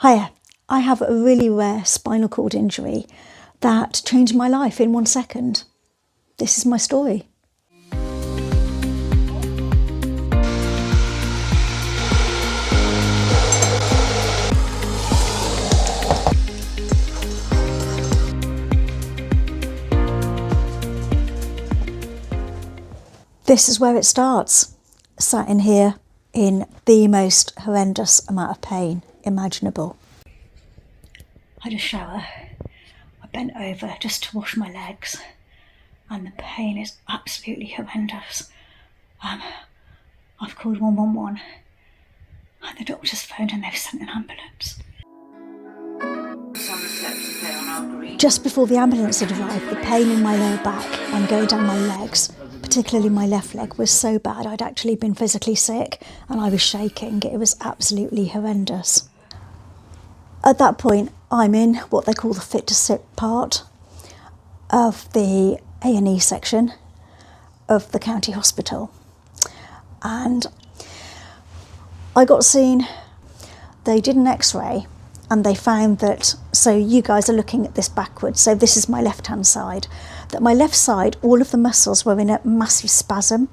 Hiya, I have a really rare spinal cord injury that changed my life in 1 second. This is my story. This is where it starts, sat in here in the most horrendous amount of pain imaginable. I had a shower, I bent over just to wash my legs, and the pain is absolutely horrendous. I've called 111 and the doctor's phoned and they've sent an ambulance. Just before the ambulance had arrived, the pain in my lower back and going down my legs, particularly my left leg, was so bad. I'd actually been physically sick and I was shaking. It was absolutely horrendous. At that point, I'm in what they call the fit to sit part of the A&E section of the county hospital. And I got seen, they did an x-ray and they found that, so you guys are looking at this backwards, so this is my left-hand side, that my left side, all of the muscles were in a massive spasm,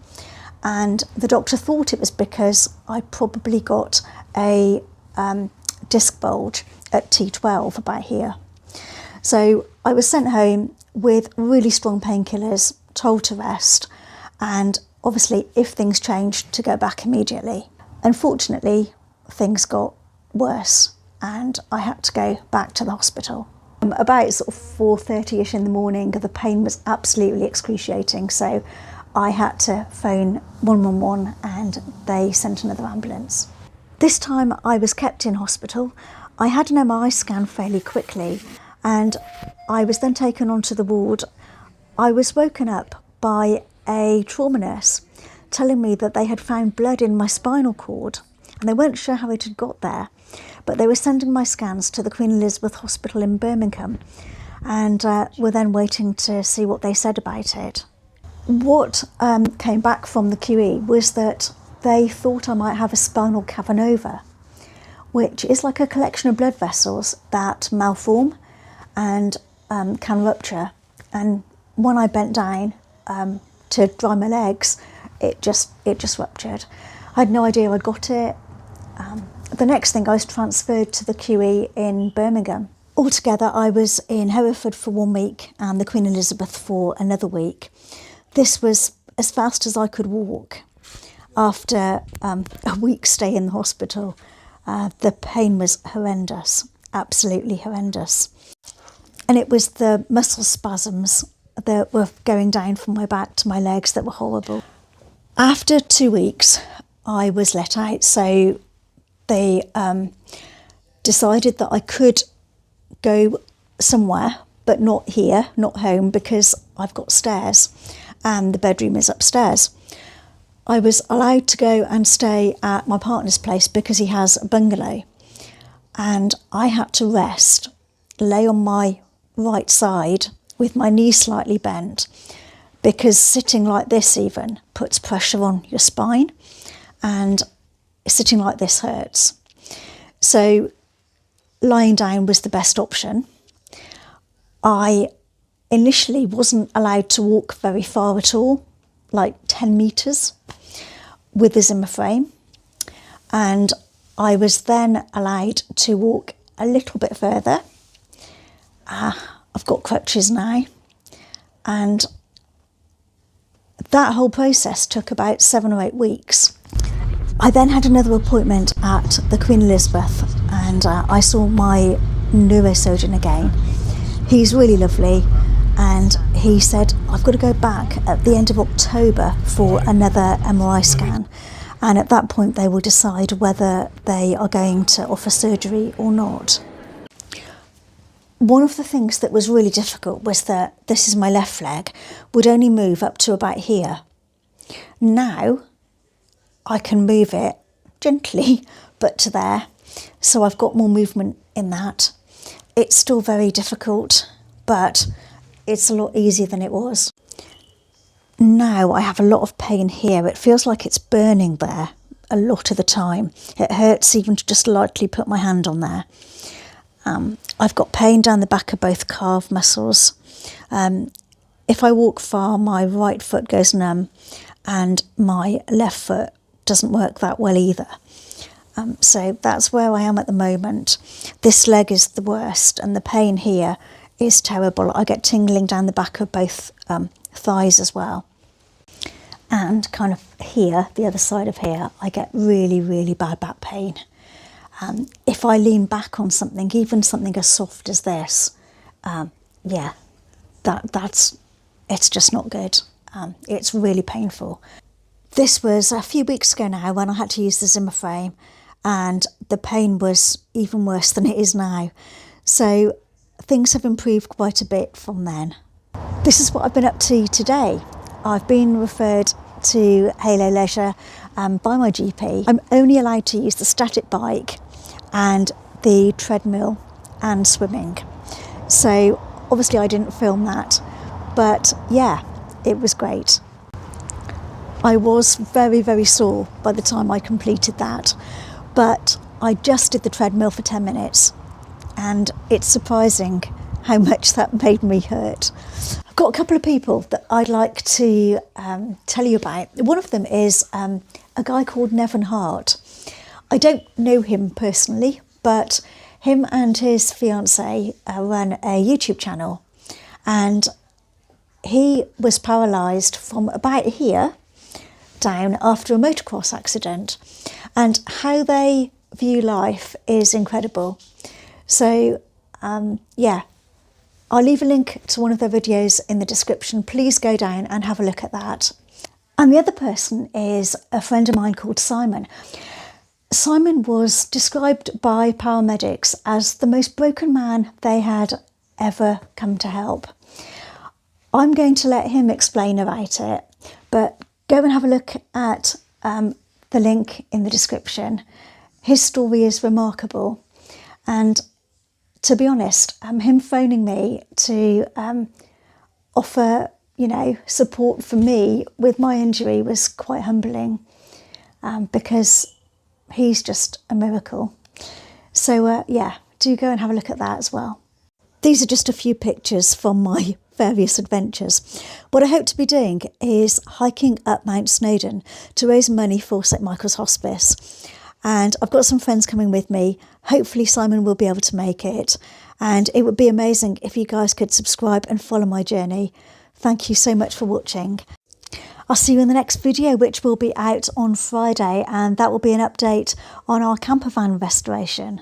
and the doctor thought it was because I probably got a disc bulge at T12 about here. So I was sent home with really strong painkillers, told to rest, and obviously if things changed, to go back immediately. Unfortunately, things got worse and I had to go back to the hospital. About sort of 4:30ish in the morning, the pain was absolutely excruciating, so I had to phone 111 and they sent another ambulance. This time I was kept in hospital. I had an MRI scan fairly quickly and I was then taken onto the ward. I was woken up by a trauma nurse telling me that they had found blood in my spinal cord and they weren't sure how it had got there, but they were sending my scans to the Queen Elizabeth Hospital in Birmingham and were then waiting to see what they said about it. What came back from the QE was that they thought I might have a spinal cavernova, which is like a collection of blood vessels that malform and can rupture. And when I bent down to dry my legs, it just ruptured. I had no idea I'd got it. The next thing, I was transferred to the QE in Birmingham. Altogether, I was in Hereford for 1 week and the Queen Elizabeth for another week. This was as fast as I could walk. After a week's stay in the hospital, the pain was horrendous, absolutely horrendous. And it was the muscle spasms that were going down from my back to my legs that were horrible. After 2 weeks, I was let out, so they decided that I could go somewhere, but not here, not home, because I've got stairs and the bedroom is upstairs. I was allowed to go and stay at my partner's place because he has a bungalow, and I had to rest, lay on my right side with my knee slightly bent, because sitting like this even puts pressure on your spine and sitting like this hurts. So lying down was the best option. I initially wasn't allowed to walk very far at all, like 10 metres with the Zimmer frame. And I was then allowed to walk a little bit further. I've got crutches now. And that whole process took about 7 or 8 weeks. I then had another appointment at the Queen Elizabeth and I saw my neurosurgeon again. He's really lovely and he said, I've got to go back at the end of October for another MRI scan, and at that point they will decide whether they are going to offer surgery or not. One of the things that was really difficult was that this is my left leg, would only move up to about here. Now I can move it gently, but to there. So I've got more movement in that. It's still very difficult, but it's a lot easier than it was. Now I have a lot of pain here. It feels like it's burning there. a lot of the time. It hurts even to just lightly put my hand on there. I've got pain down the back of both calf muscles. If I walk far, my right foot goes numb and my left foot doesn't work that well either. So that's where I am at the moment. This leg is the worst and the pain here is terrible. I get tingling down the back of both thighs as well. And kind of here, the other side of here, I get really, really bad back pain. If I lean back on something, even something as soft as this, yeah, it's just not good. It's really painful. This was a few weeks ago now when I had to use the Zimmer frame, and the pain was even worse than it is now. So things have improved quite a bit from then. This is what I've been up to today. I've been referred to Halo Leisure by my GP. I'm only allowed to use the static bike and the treadmill and swimming. So obviously I didn't film that, but yeah, it was great. I was very, very sore by the time I completed that, but I just did the treadmill for 10 minutes and it's surprising how much that made me hurt. I've got a couple of people that I'd like to tell you about. One of them is a guy called Nevan. I don't know him personally, but him and his fiance run a YouTube channel, and he was paralysed from about here down after a motocross accident, and how they view life is incredible. So yeah, I'll leave a link to one of their videos in the description. Please go down and have a look at that. And the other person is a friend of mine called Simon. Simon was described by paramedics as the most broken man they had ever come to help. I'm going to let him explain about it, but go and have a look at the link in the description. His story is remarkable, and to be honest, him phoning me to offer, support for me with my injury was quite humbling, because he's just a miracle. So yeah, do go and have a look at that as well. These are just a few pictures from my various adventures. What I hope to be doing is hiking up Mount Snowdon to raise money for St Michael's Hospice. And I've got some friends coming with me. Hopefully Simon will be able to make it. And it would be amazing if you guys could subscribe and follow my journey. Thank you so much for watching. I'll see you in the next video, which will be out on Friday, and that will be an update on our camper van restoration.